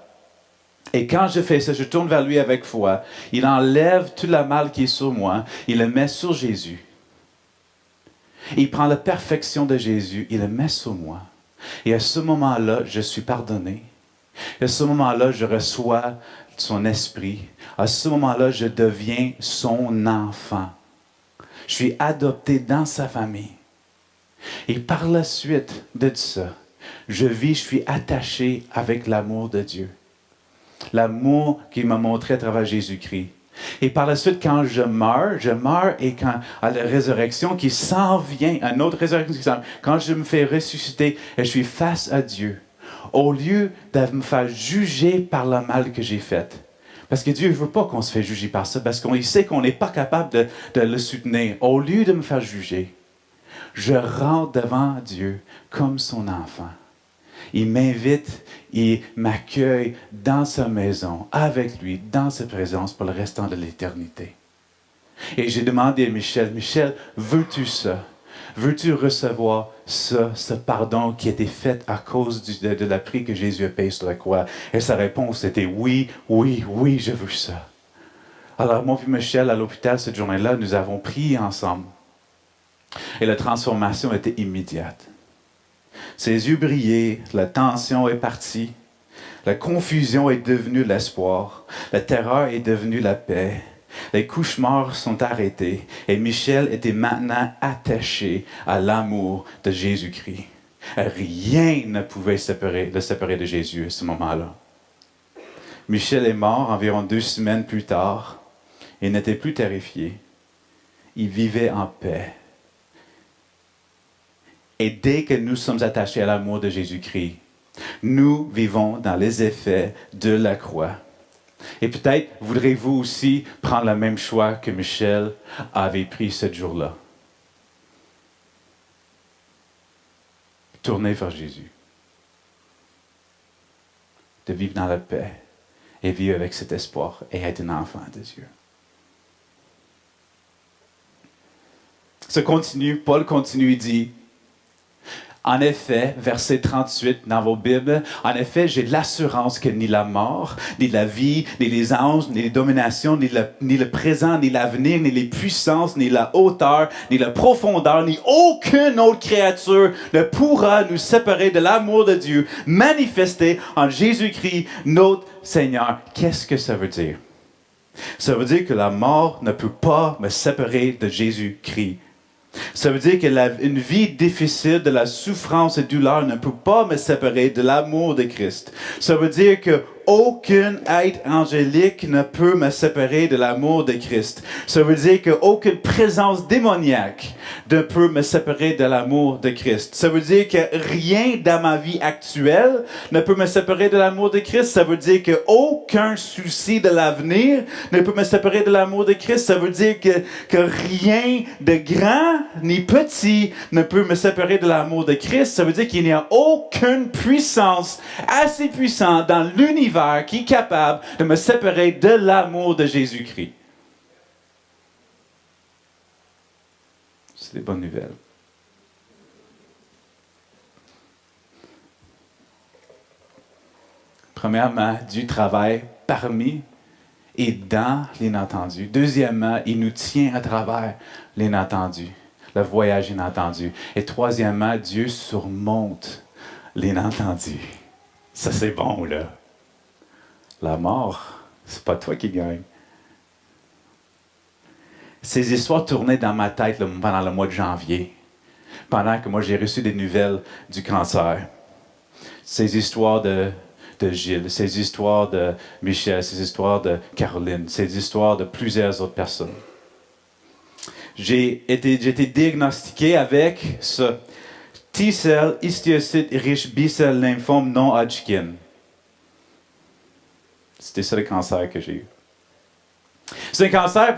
Speaker 2: Et quand je fais ça, je tourne vers lui avec foi. Il enlève tout le mal qui est sur moi. Il le met sur Jésus. Il prend la perfection de Jésus. Il le met sur moi. Et à ce moment-là, je suis pardonné. Et à ce moment-là, je reçois son esprit. À ce moment-là, je deviens son enfant. Je suis adopté dans sa famille. Et par la suite de ça, je suis attaché avec l'amour de Dieu. L'amour qu'il m'a montré à travers Jésus-Christ. Et par la suite, quand je meurs et quand à la résurrection qui s'en vient, une autre résurrection qui s'en vient, quand je me fais ressusciter et je suis face à Dieu, au lieu de me faire juger par le mal que j'ai fait, parce que Dieu ne veut pas qu'on se fait juger par ça, parce qu'il sait qu'on n'est pas capable de le soutenir. Au lieu de me faire juger, je rentre devant Dieu comme son enfant. Il m'invite, il m'accueille dans sa maison, avec lui, dans sa présence pour le restant de l'éternité. Et j'ai demandé à Michel, veux-tu ça? Veux-tu recevoir ça, ce pardon qui a été fait à cause de la prix que Jésus a payé sur la croix? Et sa réponse était oui, je veux ça. Alors moi et Michel, à l'hôpital, cette journée-là, nous avons prié ensemble. Et la transformation était immédiate. Ses yeux brillaient, la tension est partie, la confusion est devenue l'espoir, la terreur est devenue la paix, les cauchemars sont arrêtés et Michel était maintenant attaché à l'amour de Jésus-Christ. Rien ne pouvait le séparer de Jésus à ce moment-là. Michel est mort environ 2 semaines plus tard. Il n'était plus terrifié. Il vivait en paix. Et dès que nous sommes attachés à l'amour de Jésus-Christ, nous vivons dans les effets de la croix. Et peut-être voudrez-vous aussi prendre le même choix que Michel avait pris ce jour-là. Tourner vers Jésus. De vivre dans la paix et vivre avec cet espoir et être un enfant de Dieu. Ça continue, Paul continue, il dit, en effet, verset 38 dans vos Bibles, en effet, j'ai l'assurance que ni la mort, ni la vie, ni les anges, ni les dominations, ni le présent, ni l'avenir, ni les puissances, ni la hauteur, ni la profondeur, ni aucune autre créature ne pourra nous séparer de l'amour de Dieu manifesté en Jésus-Christ, notre Seigneur. Qu'est-ce que ça veut dire? Ça veut dire que la mort ne peut pas me séparer de Jésus-Christ. Ça veut dire qu'une vie difficile, de la souffrance et douleur ne peut pas me séparer de l'amour de Christ. Ça veut dire qu'aucun être angélique ne peut me séparer de l'amour de Christ. Ça veut dire qu'aucune présence démoniaque ne peut me séparer de l'amour de Christ. Ça veut dire que rien dans ma vie actuelle ne peut me séparer de l'amour de Christ. Ça veut dire qu'aucun souci de l'avenir ne peut me séparer de l'amour de Christ. Ça veut dire que rien de grand ni petit ne peut me séparer de l'amour de Christ. Ça veut dire qu'il n'y a aucune puissance assez puissante dans l'univers qui est capable de me séparer de l'amour de Jésus-Christ. C'est des bonnes nouvelles. Premièrement, Dieu travaille parmi et dans l'inattendu. Deuxièmement, il nous tient à travers l'inattendu, le voyage inattendu. Et troisièmement, Dieu surmonte l'inattendu. Ça, c'est bon, là. La mort, c'est pas toi qui gagne. Ces histoires tournaient dans ma tête pendant le mois de janvier, pendant que moi j'ai reçu des nouvelles du cancer. Ces histoires de de Gilles, ces histoires de Michel, ces histoires de Caroline, ces histoires de plusieurs autres personnes. J'ai été diagnostiqué avec ce T-cell histiocyte riche B-cell lymphome non Hodgkin. C'était ça le cancer que j'ai eu. C'est un cancer,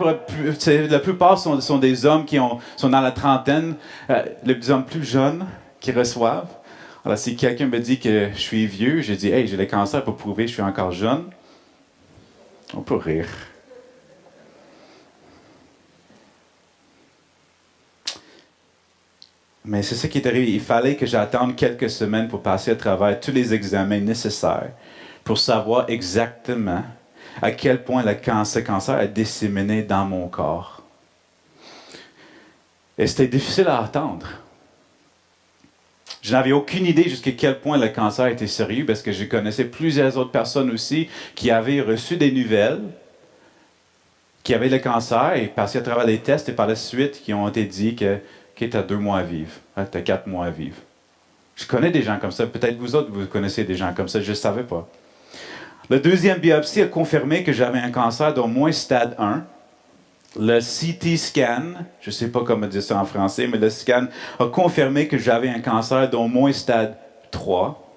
Speaker 2: la plupart sont des hommes qui sont dans la trentaine, les hommes plus jeunes qui reçoivent. Alors, si quelqu'un me dit que je suis vieux, je dis « Hey, j'ai le cancer pour prouver que je suis encore jeune. » On peut rire. Mais c'est ça qui est arrivé. Il fallait que j'attende quelques semaines pour passer à travers tous les examens nécessaires pour savoir exactement à quel point ce cancer a disséminé dans mon corps. Et c'était difficile à attendre. Je n'avais aucune idée jusqu'à quel point le cancer était sérieux parce que je connaissais plusieurs autres personnes aussi qui avaient reçu des nouvelles, qui avaient le cancer et passaient à travers les tests et par la suite qui ont été dit que tu as 2 mois à vivre, tu as 4 mois à vivre. Je connais des gens comme ça, peut-être vous autres vous connaissez des gens comme ça, je ne savais pas. La deuxième biopsie a confirmé que j'avais un cancer d'au moins stade 1. Le CT scan, je ne sais pas comment dire ça en français, mais le scan a confirmé que j'avais un cancer d'au moins stade 3.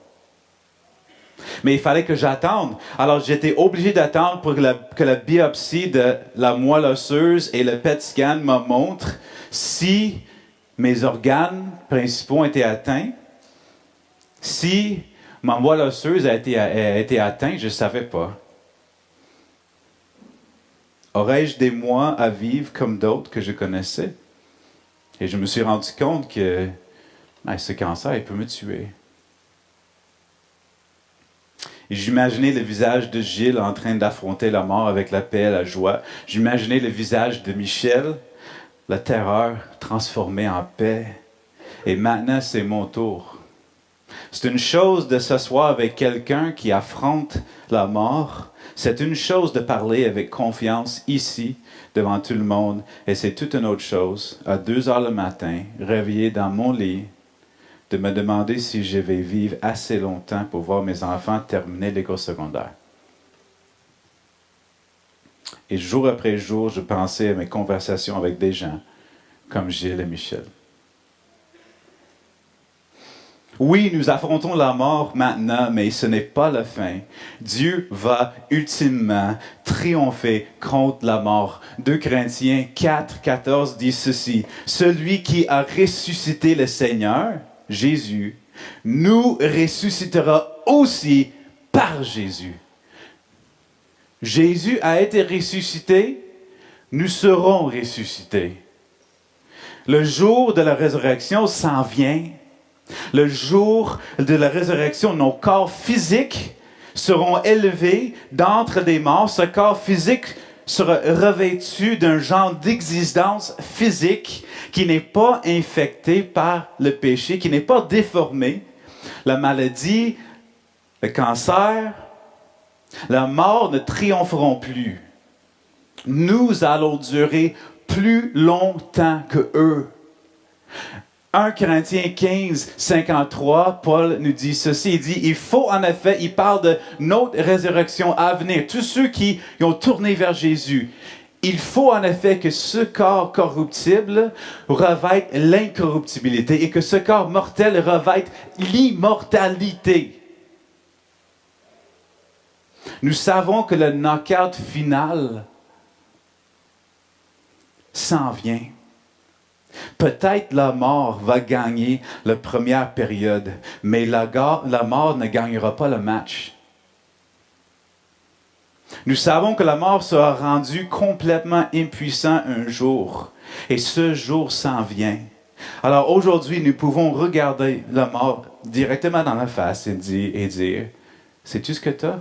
Speaker 2: Mais il fallait que j'attende. Alors j'étais obligé d'attendre pour que la biopsie de la moelle osseuse et le PET scan me montrent si mes organes principaux étaient atteints, si ma moelle osseuse a été atteinte, je ne savais pas. Aurais-je des mois à vivre comme d'autres que je connaissais? Et je me suis rendu compte que ce cancer, il peut me tuer. Et j'imaginais le visage de Gilles en train d'affronter la mort avec la paix et la joie. J'imaginais le visage de Michel, la terreur transformée en paix. Et maintenant, c'est mon tour. C'est une chose de s'asseoir avec quelqu'un qui affronte la mort. C'est une chose de parler avec confiance ici, devant tout le monde. Et c'est toute une autre chose, à 2 heures le matin, réveillé dans mon lit, de me demander si je vais vivre assez longtemps pour voir mes enfants terminer l'école secondaire. Et jour après jour, je pensais à mes conversations avec des gens comme Gilles et Michel. Oui, nous affrontons la mort maintenant, mais ce n'est pas la fin. Dieu va ultimement triompher contre la mort. 2 Corinthiens 4, 14 dit ceci. Celui qui a ressuscité le Seigneur, Jésus, nous ressuscitera aussi par Jésus. Jésus a été ressuscité, nous serons ressuscités. Le jour de la résurrection s'en vient. Le jour de la résurrection, nos corps physiques seront élevés d'entre les morts. Ce corps physique sera revêtu d'un genre d'existence physique qui n'est pas infecté par le péché, qui n'est pas déformé. La maladie, le cancer, la mort ne triompheront plus. Nous allons durer plus longtemps que eux. 1 Corinthiens 15, 53, Paul nous dit ceci, il dit, il faut en effet, il parle de notre résurrection à venir, tous ceux qui ont tourné vers Jésus, il faut en effet que ce corps corruptible revête l'incorruptibilité et que ce corps mortel revête l'immortalité. Nous savons que le knockout final s'en vient. Peut-être la mort va gagner la première période, mais la mort ne gagnera pas le match. Nous savons que la mort sera rendue complètement impuissant un jour, et ce jour s'en vient. Alors aujourd'hui, nous pouvons regarder la mort directement dans la face et dire, sais-tu ce que tu as?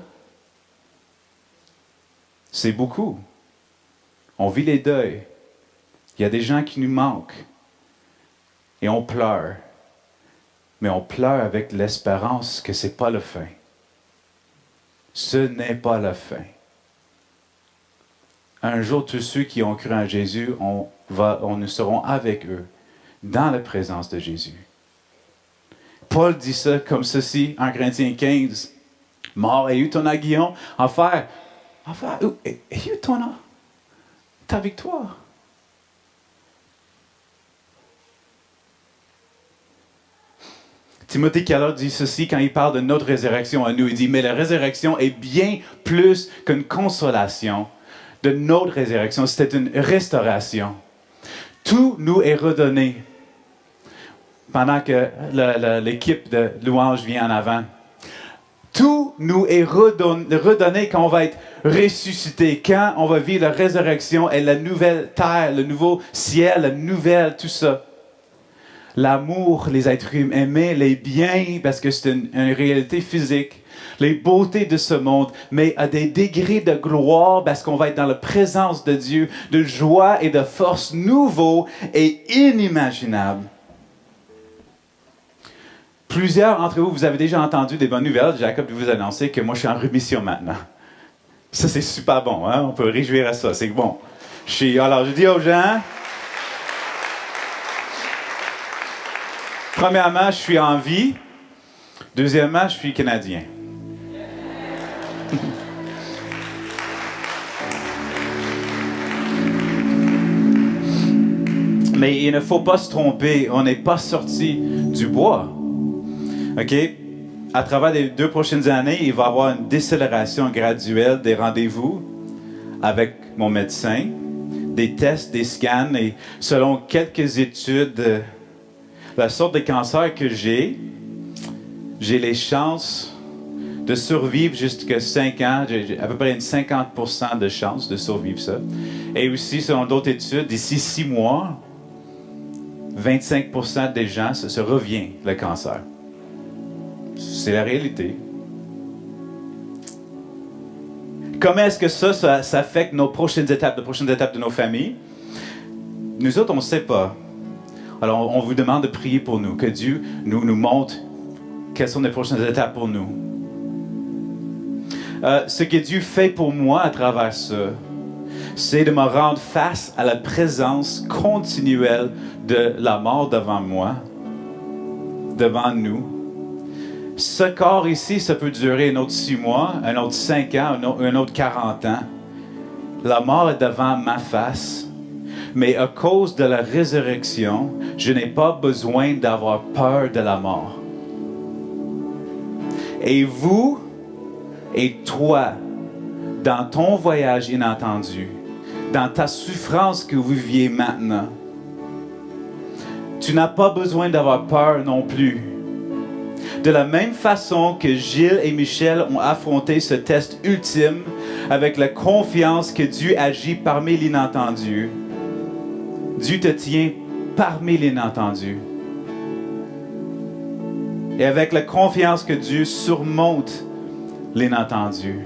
Speaker 2: C'est beaucoup. On vit les deuils. Il y a des gens qui nous manquent. Et on pleure. Mais on pleure avec l'espérance que ce n'est pas la fin. Ce n'est pas la fin. Un jour, tous ceux qui ont cru en Jésus, nous serons avec eux, dans la présence de Jésus. Paul dit ça comme ceci, 1 Corinthiens 15. Mort est eu ton aiguillon. Enfer, est eu ta victoire. Timothée Keller dit ceci quand il parle de notre résurrection à nous. Il dit, mais la résurrection est bien plus qu'une consolation de notre résurrection. C'était une restauration. Tout nous est redonné. Pendant que l'équipe de louange vient en avant. Tout nous est redonné quand on va être ressuscité, quand on va vivre la résurrection et la nouvelle terre, le nouveau ciel, la nouvelle, tout ça. L'amour, les êtres aimés, les biens, parce que c'est une réalité physique, les beautés de ce monde, mais à des degrés de gloire, parce qu'on va être dans la présence de Dieu, de joie et de force nouveaux et inimaginables. Plusieurs d'entre vous, vous avez déjà entendu des bonnes nouvelles. Jacob vous annoncer que moi, je suis en rémission maintenant. Ça, c'est super bon, hein? On peut réjouir à ça, c'est bon. Alors, je dis aux gens... Premièrement, je suis en vie. Deuxièmement, je suis Canadien. Mais il ne faut pas se tromper. On n'est pas sorti du bois. OK? À travers les 2 prochaines années, il va y avoir une décélération graduelle des rendez-vous avec mon médecin, des tests, des scans, et selon quelques études, la sorte de cancer que j'ai les chances de survivre jusqu'à 5 ans. J'ai à peu près une 50% de chances de survivre ça. Et aussi, selon d'autres études, d'ici 6 mois, 25% des gens se revient le cancer. C'est la réalité. Comment est-ce que ça affecte nos prochaines étapes de nos familles? Nous autres, on ne sait pas. Alors, on vous demande de prier pour nous, que Dieu nous montre quelles sont les prochaines étapes pour nous. Ce que Dieu fait pour moi à travers ça, c'est de me rendre face à la présence continuelle de la mort devant moi, devant nous. Ce corps ici, ça peut durer un autre 6 mois, un autre 5 ans, un autre 40 ans. La mort est devant ma face. Mais à cause de la résurrection, je n'ai pas besoin d'avoir peur de la mort. Et vous et toi, dans ton voyage inattendu, dans ta souffrance que vous viviez maintenant, tu n'as pas besoin d'avoir peur non plus. De la même façon que Gilles et Michel ont affronté ce test ultime avec la confiance que Dieu agit parmi l'inattendu, Dieu te tient parmi l'inattendu. Et avec la confiance que Dieu surmonte l'inattendu.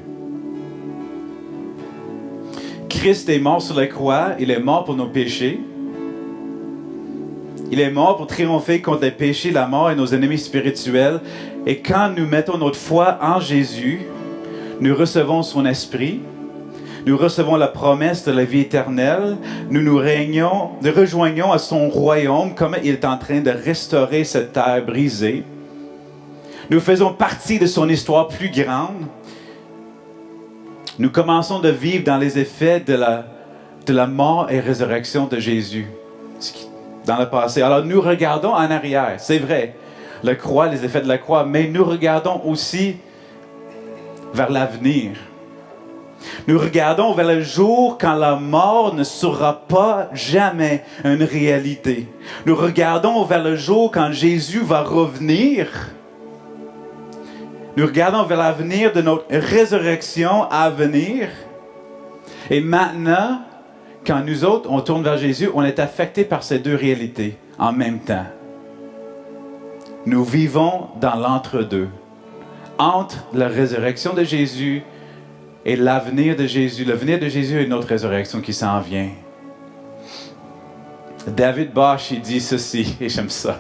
Speaker 2: Christ est mort sur la croix, il est mort pour nos péchés. Il est mort pour triompher contre les péchés, la mort et nos ennemis spirituels. Et quand nous mettons notre foi en Jésus, nous recevons son esprit. Nous recevons la promesse de la vie éternelle. Nous rejoignons à son royaume, comme il est en train de restaurer cette terre brisée. Nous faisons partie de son histoire plus grande. Nous commençons de vivre dans les effets de la mort et résurrection de Jésus dans le passé. Alors nous regardons en arrière, c'est vrai, la croix, les effets de la croix, mais nous regardons aussi vers l'avenir. Nous regardons vers le jour quand la mort ne sera pas jamais une réalité. Nous regardons vers le jour quand Jésus va revenir. Nous regardons vers l'avenir de notre résurrection à venir. Et maintenant, quand nous autres, on tourne vers Jésus, on est affectés par ces 2 réalités en même temps. Nous vivons dans l'entre-deux. Entre la résurrection de Jésus et l'avenir de Jésus. L'avenir de Jésus est notre résurrection qui s'en vient. David Bosch, il dit ceci, et j'aime ça.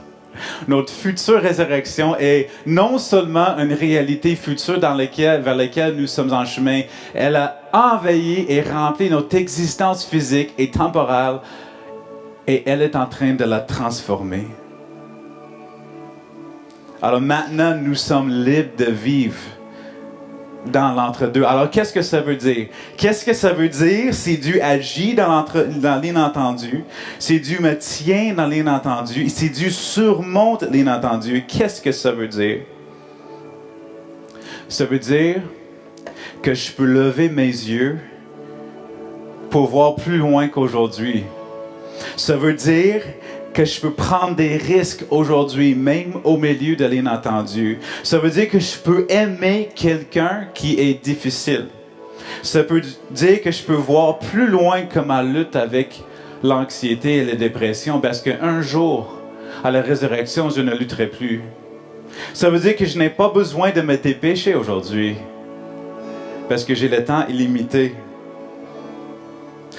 Speaker 2: Notre future résurrection est non seulement une réalité future vers laquelle nous sommes en chemin, elle a envahi et rempli notre existence physique et temporelle, et elle est en train de la transformer. Alors maintenant, nous sommes libres de vivre dans l'entre-deux. Alors, qu'est-ce que ça veut dire? Qu'est-ce que ça veut dire si Dieu agit dans l'inattendu, si Dieu me tient dans l'inattendu, si Dieu surmonte l'inattendu? Qu'est-ce que ça veut dire? Ça veut dire que je peux lever mes yeux pour voir plus loin qu'aujourd'hui. Ça veut dire que je peux prendre des risques aujourd'hui, même au milieu de l'inattendu. Ça veut dire que je peux aimer quelqu'un qui est difficile. Ça peut dire que je peux voir plus loin que ma lutte avec l'anxiété et la dépression, parce qu'un jour, à la résurrection, je ne lutterai plus. Ça veut dire que je n'ai pas besoin de me dépêcher aujourd'hui, parce que j'ai le temps illimité.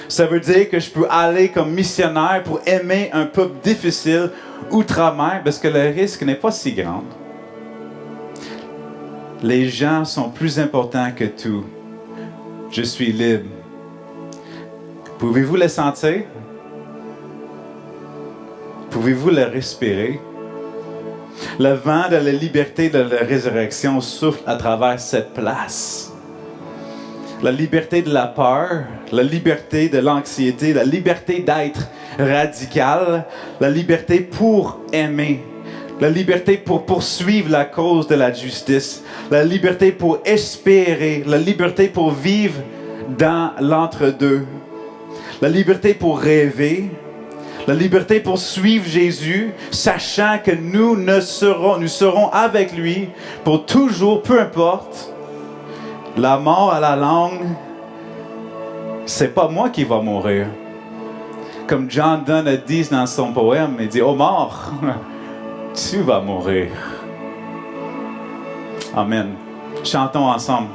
Speaker 2: Ça veut dire que je peux aller comme missionnaire pour aimer un peuple difficile outre-mer, parce que le risque n'est pas si grand. Les gens sont plus importants que tout. Je suis libre. Pouvez-vous le sentir? Pouvez-vous le respirer? Le vent de la liberté de la résurrection souffle à travers cette place. La liberté de la peur, la liberté de l'anxiété, la liberté d'être radical, la liberté pour aimer, la liberté pour poursuivre la cause de la justice, la liberté pour espérer, la liberté pour vivre dans l'entre-deux, la liberté pour rêver, la liberté pour suivre Jésus, sachant que nous serons avec lui pour toujours, peu importe. La mort à la langue, c'est pas moi qui va mourir. Comme John Donne a dit dans son poème, il dit, « Oh mort, tu vas mourir. » Amen. Chantons ensemble.